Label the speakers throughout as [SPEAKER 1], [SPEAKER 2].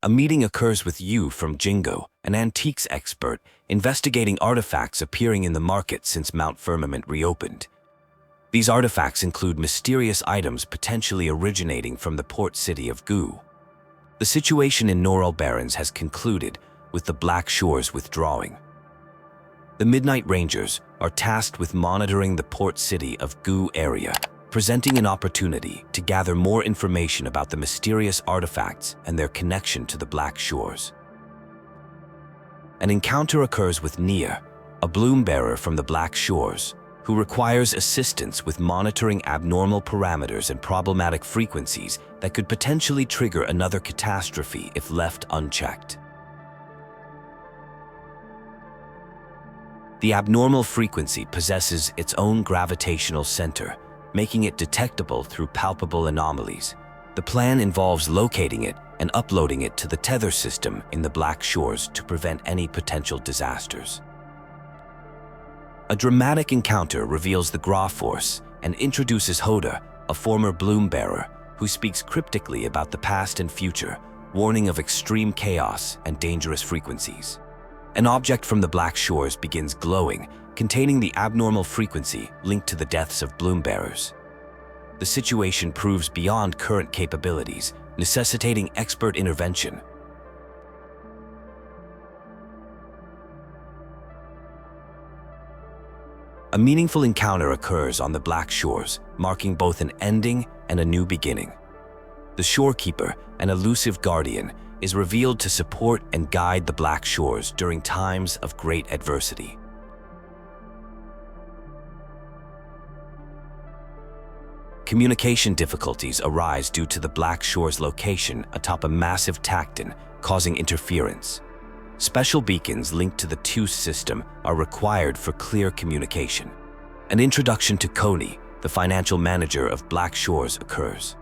[SPEAKER 1] A meeting occurs with Yu from Jingo, an antiques expert, investigating artifacts appearing in the market since Mount Firmament reopened. These artifacts include mysterious items potentially originating from the Port City of Gou. The situation in Noral Barrens has concluded, with the Black Shores withdrawing. The Midnight Rangers are tasked with monitoring the Port City of Gou area, presenting an opportunity to gather more information about the mysterious artifacts and their connection to the Black Shores. An encounter occurs with NIR, a Bloombearer from the Black Shores, who requires assistance with monitoring abnormal parameters and problematic frequencies that could potentially trigger another catastrophe if left unchecked. The abnormal frequency possesses its own gravitational center, making it detectable through palpable anomalies. The plan involves locating it and uploading it to the Tether System in the Black Shores to prevent any potential disasters. A dramatic encounter reveals the Gra Force and introduces Hoda, a former Bloombearer, who speaks cryptically about the past and future, warning of extreme chaos and dangerous frequencies. An object from the Black Shores begins glowing, containing the abnormal frequency linked to the deaths of Bloombearers. The situation proves beyond current capabilities, necessitating expert intervention. A meaningful encounter occurs on the Black Shores, marking both an ending and a new beginning. The Shorekeeper, an elusive guardian, is revealed to support and guide the Black Shores during times of great adversity. Communication difficulties arise due to the Black Shores location atop a massive tecton, causing interference. Special beacons linked to the Tether System are required for clear communication. An introduction to Coney, the financial manager of Black Shores, occurs.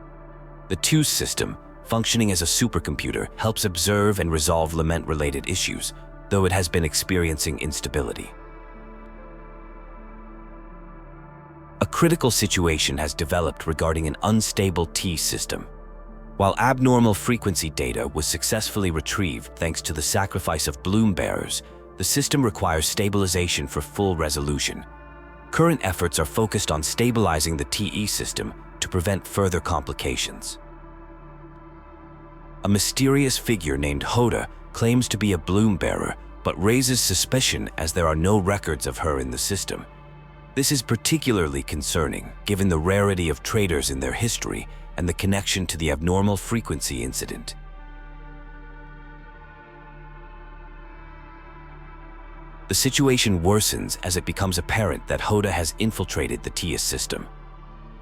[SPEAKER 1] The Tether System, functioning as a supercomputer, helps observe and resolve Lament-related issues, though it has been experiencing instability. A critical situation has developed regarding an unstable Tether System. While abnormal frequency data was successfully retrieved thanks to the sacrifice of Bloombearers, the system requires stabilization for full resolution. Current efforts are focused on stabilizing the Tether system to prevent further complications. A mysterious figure named Hoda claims to be a Bloombearer, but raises suspicion as there are no records of her in the system. This is particularly concerning, given the rarity of traders in their history and the connection to the abnormal frequency incident. The situation worsens as it becomes apparent that Hoda has infiltrated the Teos system.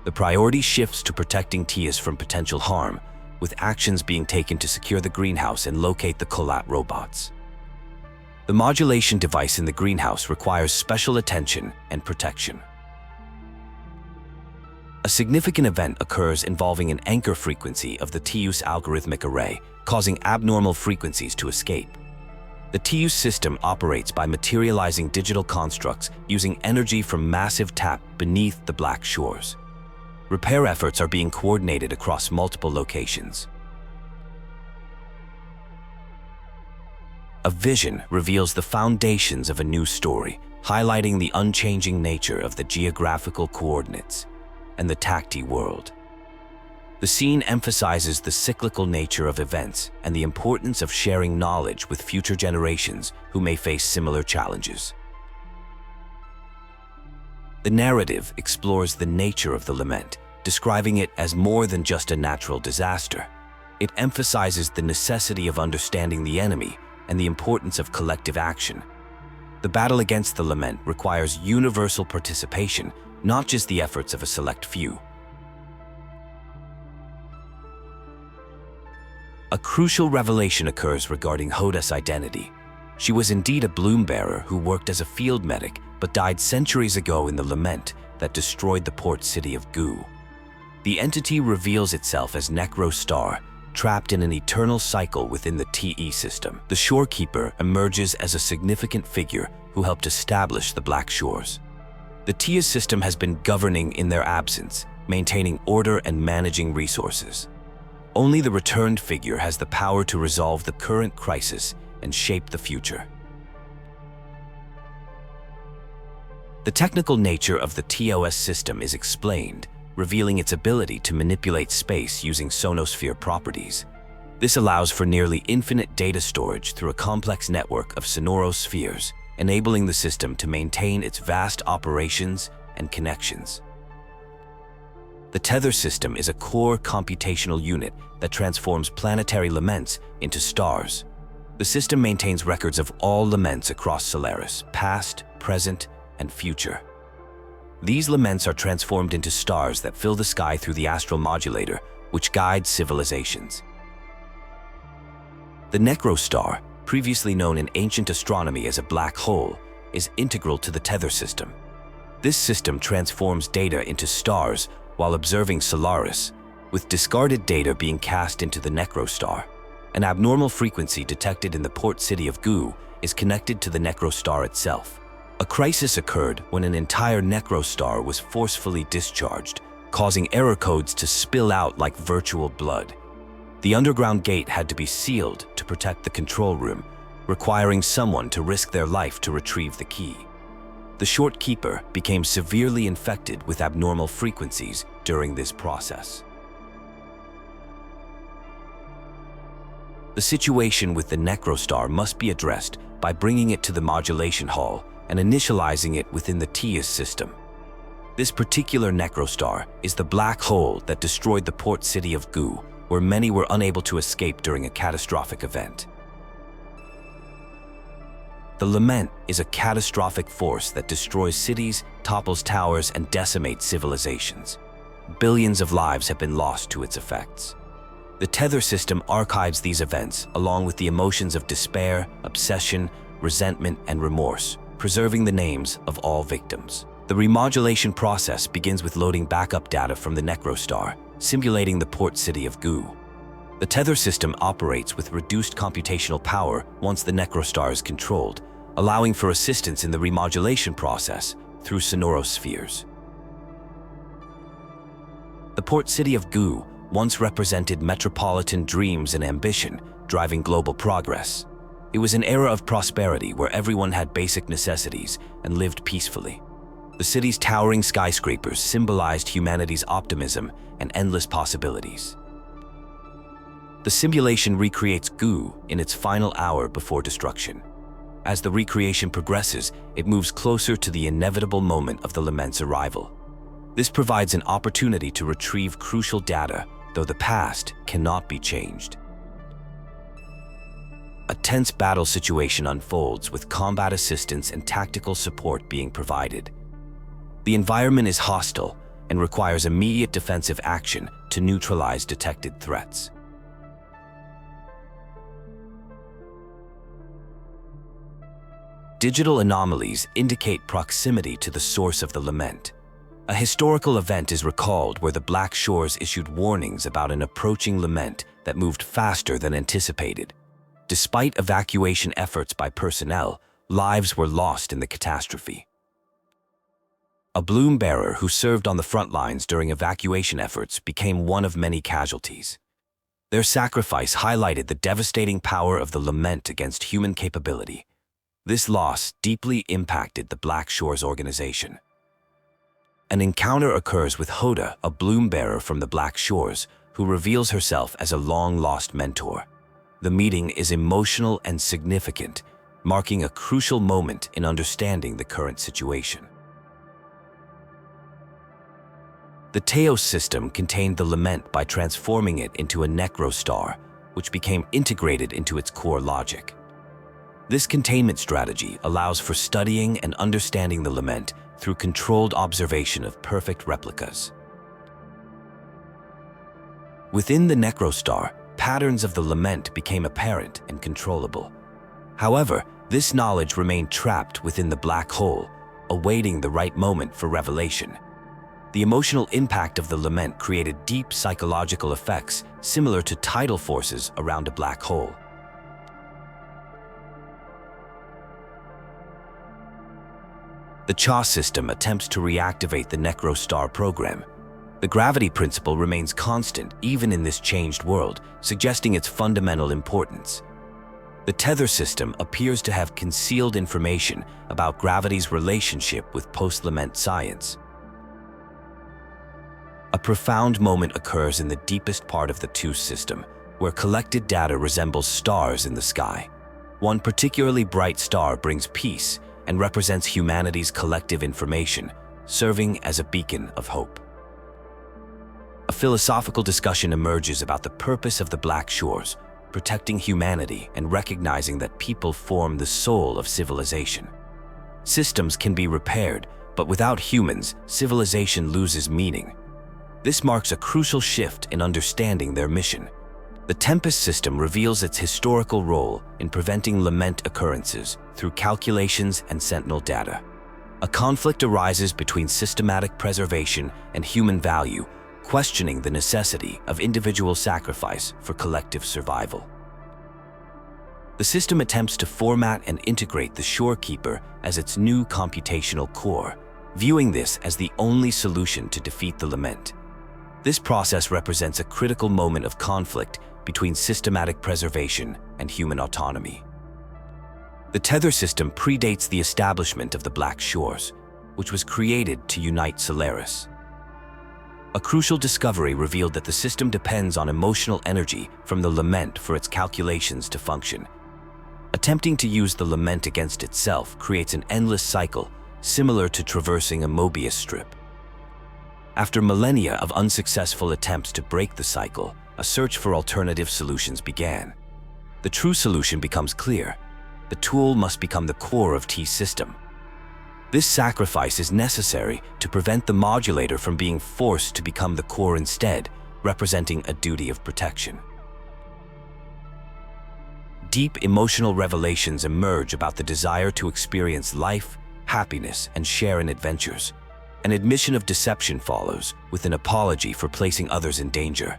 [SPEAKER 1] The priority shifts to protecting Teos from potential harm, with actions being taken to secure the greenhouse and locate the Collat robots. The modulation device in the greenhouse requires special attention and protection. A significant event occurs involving an anchor frequency of the Teos algorithmic array, causing abnormal frequencies to escape. The Teos system operates by materializing digital constructs using energy from massive tap beneath the Black Shores. Repair efforts are being coordinated across multiple locations. A vision reveals the foundations of a new story, highlighting the unchanging nature of the geographical coordinates and the Tacti world. The scene emphasizes the cyclical nature of events and the importance of sharing knowledge with future generations who may face similar challenges. The narrative explores the nature of the Lament, describing it as more than just a natural disaster. It emphasizes the necessity of understanding the enemy and the importance of collective action. The battle against the Lament requires universal participation, not just the efforts of a select few. A crucial revelation occurs regarding Hoda's identity. She was indeed a Bloombearer who worked as a field medic but died centuries ago in the Lament that destroyed the Port City of Gou. The entity reveals itself as Necrostar, trapped in an eternal cycle within the Tether system. The Shorekeeper emerges as a significant figure who helped establish the Black Shores. The Teos system has been governing in their absence, maintaining order and managing resources. Only the returned figure has the power to resolve the current crisis and shape the future. The technical nature of the Teos system is explained, revealing its ability to manipulate space using sonosphere properties. This allows for nearly infinite data storage through a complex network of sonorospheres, enabling the system to maintain its vast operations and connections. The Tether System is a core computational unit that transforms planetary laments into stars. The system maintains records of all laments across Solaris, past, present, and future. These laments are transformed into stars that fill the sky through the astral modulator, which guides civilizations. The Necrostar, previously known in ancient astronomy as a black hole, is integral to the Tether System. This system transforms data into stars while observing Solaris, with discarded data being cast into the Necrostar. An abnormal frequency detected in the Port City of Gou is connected to the Necrostar itself. A crisis occurred when an entire Necrostar was forcefully discharged, causing error codes to spill out like virtual blood. The underground gate had to be sealed to protect the control room, requiring someone to risk their life to retrieve the key. The short keeper became severely infected with abnormal frequencies during this process. The situation with the Necrostar must be addressed by bringing it to the modulation hall and initializing it within the Teos system. This particular Necrostar is the black hole that destroyed the Port City of Gou, where many were unable to escape during a catastrophic event. The Lament is a catastrophic force that destroys cities, topples towers, and decimates civilizations. Billions of lives have been lost to its effects. The Tether System archives these events along with the emotions of despair, obsession, resentment, and remorse, preserving the names of all victims. The remodulation process begins with loading backup data from the Necrostar, simulating the Port City of Gou. The Tether System operates with reduced computational power once the Necrostar is controlled, allowing for assistance in the remodulation process through sonorospheres. The Port City of Gou once represented metropolitan dreams and ambition, driving global progress. It was an era of prosperity where everyone had basic necessities and lived peacefully. The city's towering skyscrapers symbolized humanity's optimism and endless possibilities. The simulation recreates Gou in its final hour before destruction. As the recreation progresses, it moves closer to the inevitable moment of the Lament's arrival. This provides an opportunity to retrieve crucial data, though the past cannot be changed. A tense battle situation unfolds with combat assistance and tactical support being provided. The environment is hostile and requires immediate defensive action to neutralize detected threats. Digital anomalies indicate proximity to the source of the Lament. A historical event is recalled where the Black Shores issued warnings about an approaching Lament that moved faster than anticipated. Despite evacuation efforts by personnel, lives were lost in the catastrophe. A Bloombearer who served on the front lines during evacuation efforts became one of many casualties. Their sacrifice highlighted the devastating power of the Lament against human capability. This loss deeply impacted the Black Shores organization. An encounter occurs with Hoda, a Bloombearer from the Black Shores, who reveals herself as a long-lost mentor. The meeting is emotional and significant, marking a crucial moment in understanding the current situation. The Teos system contained the Lament by transforming it into a Necrostar, which became integrated into its core logic. This containment strategy allows for studying and understanding the Lament through controlled observation of perfect replicas. Within the Necrostar, patterns of the Lament became apparent and controllable. However, this knowledge remained trapped within the black hole, awaiting the right moment for revelation. The emotional impact of the Lament created deep psychological effects similar to tidal forces around a black hole. The Teos system attempts to reactivate the Necrostar program. The gravity principle remains constant even in this changed world, suggesting its fundamental importance. The Tether System appears to have concealed information about gravity's relationship with post-Lament science. A profound moment occurs in the deepest part of the Teos system, where collected data resembles stars in the sky. One particularly bright star brings peace and represents humanity's collective information, serving as a beacon of hope. A philosophical discussion emerges about the purpose of the Black Shores, protecting humanity and recognizing that people form the soul of civilization. Systems can be repaired, but without humans, civilization loses meaning. This marks a crucial shift in understanding their mission. The Tempest System reveals its historical role in preventing Lament occurrences through calculations and sentinel data. A conflict arises between systematic preservation and human value, questioning the necessity of individual sacrifice for collective survival. The system attempts to format and integrate the Shorekeeper as its new computational core, viewing this as the only solution to defeat the Lament. This process represents a critical moment of conflict between systematic preservation and human autonomy. The Tether System predates the establishment of the Black Shores, which was created to unite Solaris. A crucial discovery revealed that the system depends on emotional energy from the Lament for its calculations to function. Attempting to use the Lament against itself creates an endless cycle, similar to traversing a Mobius strip. After millennia of unsuccessful attempts to break the cycle, a search for alternative solutions began. The true solution becomes clear. The tool must become the core of T's system. This sacrifice is necessary to prevent the modulator from being forced to become the core instead, representing a duty of protection. Deep emotional revelations emerge about the desire to experience life, happiness, and share in adventures. An admission of deception follows, with an apology for placing others in danger.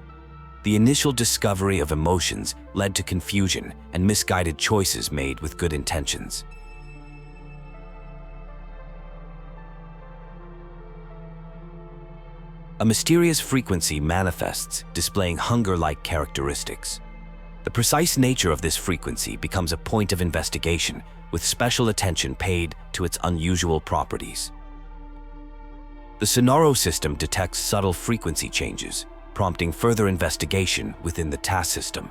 [SPEAKER 1] The initial discovery of emotions led to confusion and misguided choices made with good intentions. A mysterious frequency manifests, displaying hunger-like characteristics. The precise nature of this frequency becomes a point of investigation, with special attention paid to its unusual properties. The Sonaro system detects subtle frequency changes, prompting further investigation within the TAS system.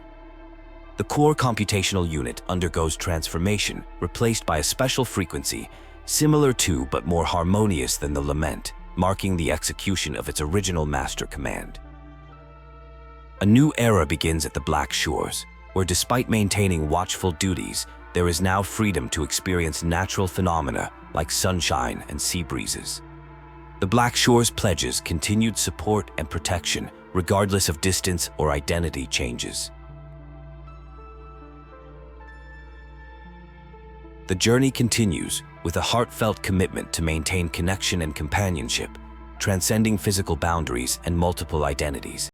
[SPEAKER 1] The core computational unit undergoes transformation, replaced by a special frequency similar to but more harmonious than the Lament, marking the execution of its original master command. A new era begins at the Black Shores, where despite maintaining watchful duties, there is now freedom to experience natural phenomena like sunshine and sea breezes. The Black Shores pledges continued support and protection, regardless of distance or identity changes. The journey continues with a heartfelt commitment to maintain connection and companionship, transcending physical boundaries and multiple identities.